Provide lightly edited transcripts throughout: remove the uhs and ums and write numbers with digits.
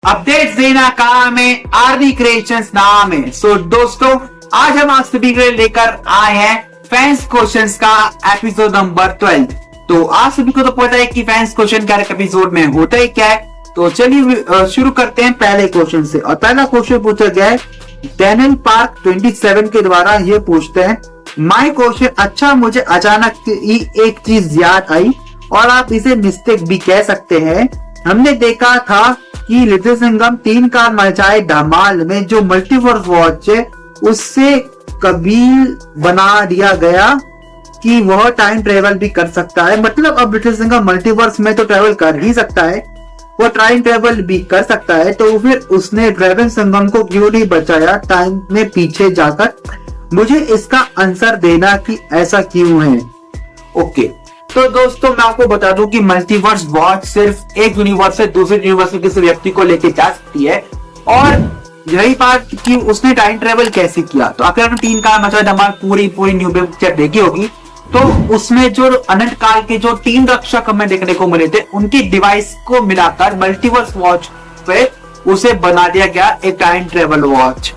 Updates देना काम है, आरडी क्रिएशंस नाम है। सो दोस्तों, आज हम आप सभी के लिए लेकर आए हैं फैंस क्वेश्चंस का एपिसोड नंबर 12। तो आप सभी को तो पता है कि फैंस क्वेश्चन का एपिसोड में होता ही क्या है। तो चलिए शुरू करते हैं पहले क्वेश्चन से। और पहला क्वेश्चन पूछा गया है डैनियल पार्क 27 के द्वारा। ये पूछते हैं माय क्वेश्चन, अच्छा मुझे अचानक ही एक चीज याद आई और आप इसे मिस्टेक भी कह सकते हैं। हमने देखा था कि लिटिल सिंघम 3 कार मचाए धमाल में जो मल्टीवर्स वॉच है उससे कबील बना दिया गया कि वह टाइम ट्रेवल भी कर सकता है। मतलब अब लिटिल सिंघम मल्टीवर्स में तो ट्रेवल कर ही सकता है, वो टाइम ट्रेवल भी कर सकता है। तो फिर उसने ड्रैगन सिंघम को क्यों नहीं बचाया टाइम में पीछे जाकर? मुझे इसका आंसर देना कि ऐसा क्यों है। ओके, तो दोस्तों मैं आपको बता दूं कि मल्टीवर्स वॉच सिर्फ एक यूनिवर्स से दूसरे यूनिवर्स में किसी व्यक्ति को लेके जा सकती है। और यही बात कि उसने टाइम ट्रेवल कैसे किया, तो अगर हमने 3 कार मचा धमाल पूरी न्यू पिक्चर देखी होगी तो उसमें जो अनंत काल के जो 3 रक्षक हमें देखने को मिले थे उनकी डिवाइस को मिलाकर मल्टीवर्स वॉच पे उसे बना दिया गया एक टाइम ट्रेवल वॉच,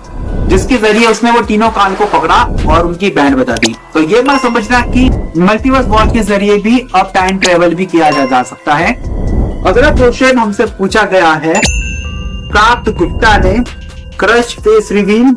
जिसके जरिए उसने वो तीनों काल को पकड़ा और उनकी बैंड बता दी। तो ये मत समझना कि मल्टीवर्स वॉच के जरिए भी अब टाइम ट्रेवल भी किया जा सकता है। अगला क्वेश्चन हमसे पूछा गया है प्राप्त गुप्ता ने crush face reveal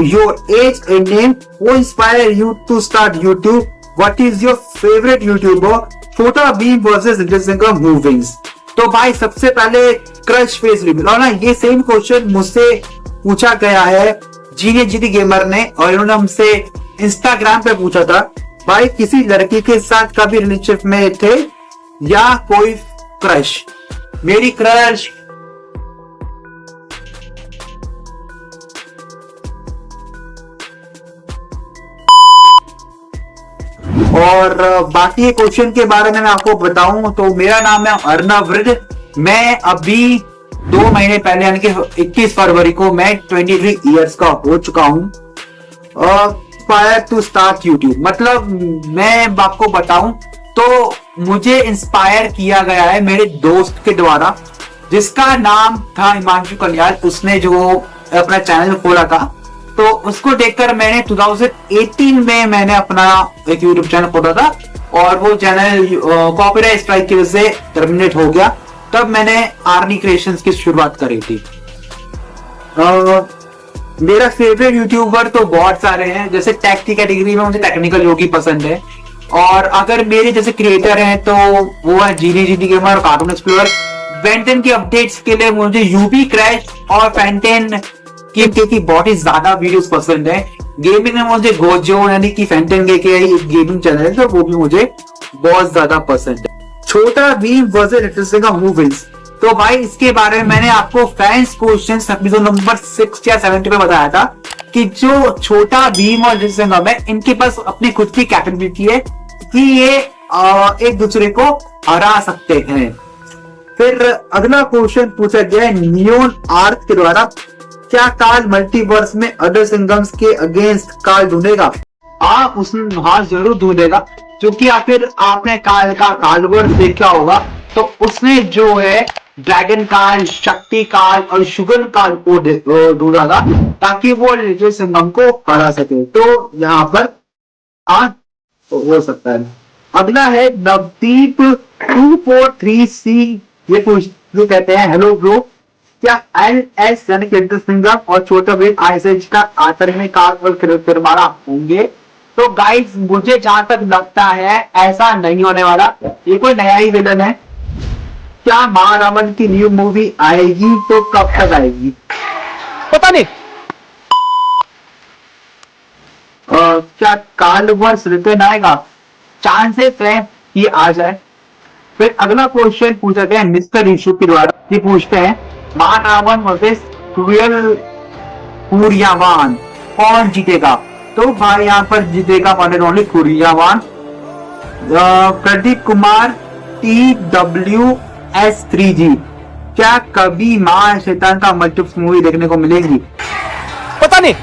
your age and name वो inspire you to start YouTube, what is your favourite YouTuber, Chhota Bheem versus little Singham who wins. तो भाई सबसे पहले क्रश फेस रिवील, और ना ये सेम क्वेश्चन मुझसे पूछा गया है जीने गेमर ने, और इन्होंने हमसे इंस्टाग्राम पे पूछा था भाई किसी लड़की के साथ कभी रिलेशनशिप में थे या कोई क्रश। मेरी क्रश और बाकी क्वेश्चन के बारे में मैं आपको बताऊं तो मेरा नाम है अर्नव वृद्ध। मैं अभी 2 महीने पहले यानी कि 21 फरवरी को मैं 23 इयर्स का हो चुका हूं। इंस्पायर टू स्टार्ट यूट्यूब, मतलब मैं आपको बताऊं तो मुझे इंस्पायर किया गया है मेरे दोस्त के द्वारा जिसका नाम था हिमांशु कन्याल। उसने जो अपना चैनल खोला था तो उसको देखकर मैंने 2018 में मैंने अपना एक यूट्यूब चैनल खोला था और वो चैनल कॉपीराइट स्ट्राइक की वजह से टर्मिनेट हो गया। तब मैंने आरडी क्रिएशंस की शुरुआत करी थी। मेरा फेवरेट यूट्यूबर तो बहुत सारे हैं, जैसे टेक की कैटेगरी में मुझे टेक्निकल योगी पसंद है, और अगर मेरे जैसे क्रिएटर हैं तो वो है जीनी गेमर और कार्टून एक्सप्लोरर। फैंटेन की अपडेट्स के लिए मुझे यूबी क्रैश और फैंटेन की बहुत ही ज्यादा वीडियोस पसंद है। गेमिंग में मुझे गोजो यानी कि फैंटेन के गेमिंग चैनल है तो वो भी मुझे बहुत ज्यादा पसंद है। Chhota Bheem versus little Singham who wins, तो भाई इसके बारे में मैंने आपको फैंस क्वेश्चन एपिसोड नंबर 6 या 7 पे बताया था कि जो छोटा भीम और लिटिल सिंघम है इनके पास अपनी खुद की कैपेबिलिटी है कि ये एक दूसरे को हरा सकते हैं। फिर अगला क्वेश्चन पूछा गया नियोन आर्क के द्वारा, क्या काल मल्टीवर्स में अदर सिंघम्स के अगेंस्ट काल ढूंढेगा? उसने हाँ जरूर ढूंढेगा, क्योंकि फिर आपने काल का कालवर्स देखा होगा तो उसने जो है ड्रैगन काल, शक्ति काल और शुगर काल को ढूंढा था ताकि वो लिटिल सिंघम को हरा सके। तो यहाँ पर हो सकता है। अगला है नवदीप 243C, ये कहते हैं हेलो ब्रो, क्या LS यानी कि लिटिल सिंघम और छोटा भीम आइस का आखिर में काल और फिरमारा होंगे? तो गाइस मुझे जहां तक लगता है ऐसा नहीं होने वाला, ये कोई नया ही विलन है। क्या महारावण की न्यू मूवी आएगी तो कब तक आएगी पता नहीं। क्या कालवर्स रिटर्न आएगा? चांसेस है ये आ जाए। फिर अगला क्वेश्चन पूछा गया मिस्टर इशू के द्वारा, ये पूछते हैं महारावण वर्सेस कुरियावान कौन जीतेगा? तो भाई यहाँ पर जीतेगा वन एंड ओनली कुरियावान। प्रदीप कुमार TWS3G, क्या कभी मां शैतान का मल्टीप्स मूवी देखने को मिलेगी? पता नहीं।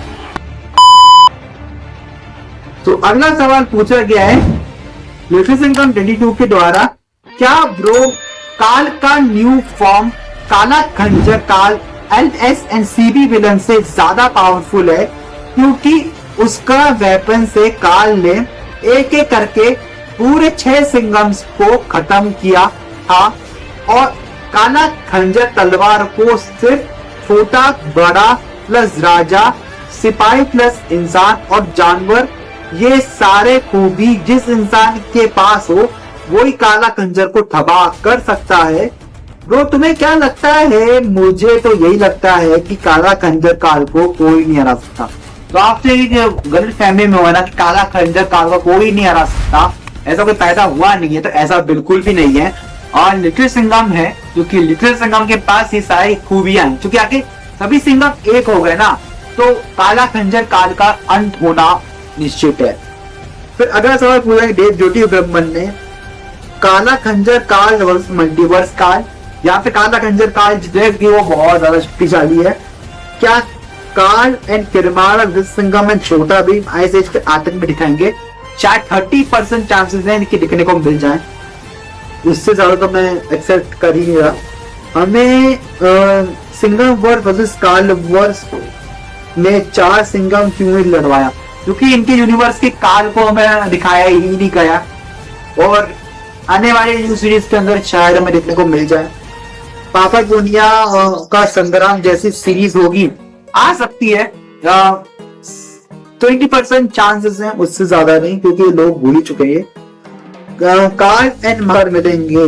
तो अगला सवाल पूछा गया है लिटिल सिंघम 22 के द्वारा, क्या ब्रो काल का न्यू फॉर्म काला खंजर काल LSNCB विलन से ज्यादा पावरफुल है, क्योंकि उसका वेपन से काल ने एक एक करके पूरे 6 सिंगम्स को खत्म किया था। और काला खंजर तलवार को सिर्फ छोटा बड़ा प्लस राजा, सिपाही प्लस इंसान और जानवर, ये सारे खूबी जिस इंसान के पास हो वही काला खंजर को तबाह कर सकता है। ब्रो तुम्हें क्या लगता है? मुझे तो यही लगता है कि काला खंजर काल को कोई नहीं हरा सकता। तो आपसे गलत फहमी में हुआ ना कि काला खंजर काल को कोई नहीं हरा सकता, ऐसा कोई पैदा हुआ नहीं है, तो ऐसा बिल्कुल भी नहीं है। और लिटिल सिंघम है, क्योंकि लिटिल सिंघम के पास ये सारी खूबियां हैं, क्योंकि आगे सभी सिंघम एक हो गए ना, तो काला खंजर काल का अंत होना निश्चित है। फिर अगला सवाल पूछा देव ज्योति ब्रह्मन ने, काला खंजर काल वर्सेस मल्टीवर्स काल। यहाँ पे काला खंजर काल जितने की वो बहुत ज्यादा शक्तिशाली है। क्या काल एंड किरमारा सिंघम एंड छोटा भीम आइस एज के आतंक में दिखाएंगे? शायद 30% चांसेस हैं कि दिखने को मिल जाए, उससे ज्यादा तो मैं एक्सेप्ट कर ही नहीं रहा। हमें सिंघम वर्स वर्सेस काल वर्स में 4 सिंघम क्यों नहीं लड़वाया? क्योंकि इनके यूनिवर्स के काल को हमें दिखाया ही नहीं गया, और आने वाले न्यू सीरीज के अंदर शायद हमें देखने को मिल जाए। पापा दुनिया का संग्राम जैसी सीरीज होगी, आ सकती है। 20% चांसेस हैं, उससे ज्यादा नहीं, क्योंकि लोग भूल ही चुके हैं। काल एंड मगर मिलेंगे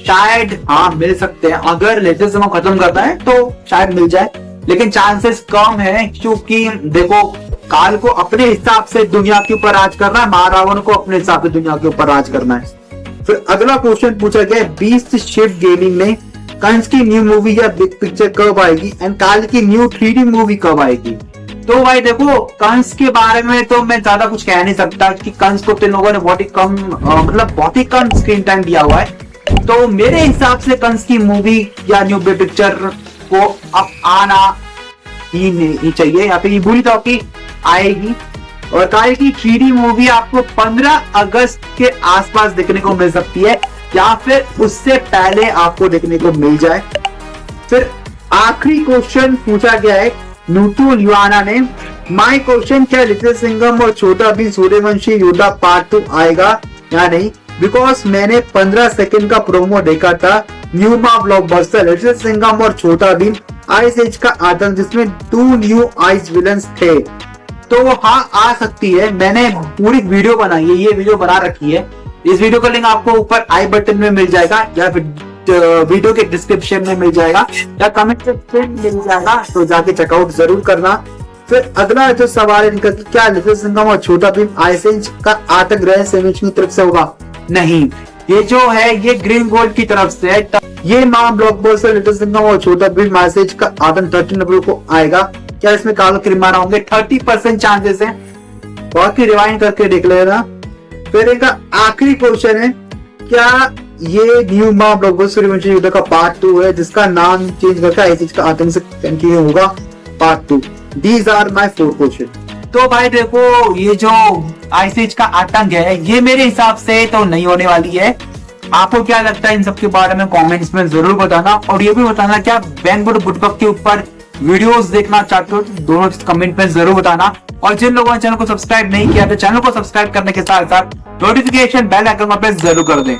शायद, हाँ मिल सकते हैं। अगर लेटेस्ट में खत्म करता है तो शायद मिल जाए, लेकिन चांसेस कम है, क्योंकि देखो काल को अपने हिसाब से दुनिया के ऊपर राज करना है, महारावण को अपने हिसाब से दुनिया के ऊपर राज करना है। फिर अगला क्वेश्चन पूछा गया, बीस्ट शिफ्ट गेमिंग ने कंस की न्यू मूवी या बिग पिक्चर कब आएगी एंड काल की न्यू 3D मूवी कब आएगी? तो भाई देखो, कंस के बारे में तो मैं ज्यादा कुछ कह नहीं सकता, कि कंस को तीन लोगों ने बहुत ही कम बहुत ही कम स्क्रीन टाइम दिया हुआ है। तो मेरे हिसाब से कंस की मूवी या न्यू बिग पिक्चर को अब आना ही नहीं चाहिए, या फिर ये बुरी टॉकी आएगी। और काल की 3D मूवी आपको 15 अगस्त के आसपास देखने को मिल सकती है, या फिर उससे पहले आपको देखने को मिल जाए। फिर आखिरी क्वेश्चन पूछा गया है नूटू लिवाना ने, माय क्वेश्चन, क्या लिटिल सिंघम और छोटा भीम सूर्यवंशी योद्धा पार्ट 2 आएगा या नहीं? बिकॉज मैंने 15 सेकंड का प्रोमो देखा था न्यूमा ब्लॉकबस्टर लिटिल सिंघम और छोटा भीम आइस एज का आतंक, जिसमें 2 न्यू आइस विलन्स थे। तो हाँ आ सकती है, मैंने पूरी वीडियो बनाई है, ये वीडियो बना रखी है। इस वीडियो का लिंक आपको ऊपर आई बटन में मिल जाएगा, या फिर वीडियो के डिस्क्रिप्शन में मिल जाएगा, या कमेंट सेक्शन में मिल जाएगा, तो जाके चेकआउट जरूर करना। फिर अगला जो सवाल है इनका, क्या लिटिल सिंघम और छोटा भीम आइस एज का आतंक रहस्य की तरफ से होगा? नहीं, ये जो है ये ग्रीन गोल्ड की तरफ से है। ये मां ब्लॉकबस्टर लिटिल सिंघम और छोटा भीम आइस एज का आतंक 13 अप्रैल को आएगा। क्या इसमें कालो किरमारा होंगे? 30% चांसेस हैं, बहुत ही रिवाइंड करके देख लेना। फिर इनका आखिरी क्वेश्चन है, क्या ये न्यू मां ब्लॉकबस्टर सूर्यवंशी युद्ध का पार्ट 2 है, जिसका नाम चेंज करके आइस एज का आतंक से कंटिन्यू होगा part 2? These are my 4 question. तो भाई देखो, ये जो आइस एज का आतंक है, ये मेरे हिसाब से तो नहीं होने वाली है। आपको क्या लगता है इन सब के बारे में कमेंट्स में जरूर बताना, और ये भी बताना क्या बैंगबुड बुटबक के ऊपर वीडियोस देखना चाहते हो, तो दोनों कमेंट में जरूर बताना। और जिन लोगों ने चैनल को सब्सक्राइब नहीं किया तो चैनल को सब्सक्राइब करने के साथ साथ नोटिफिकेशन बेल आइकन पर प्रेस जरूर कर दें।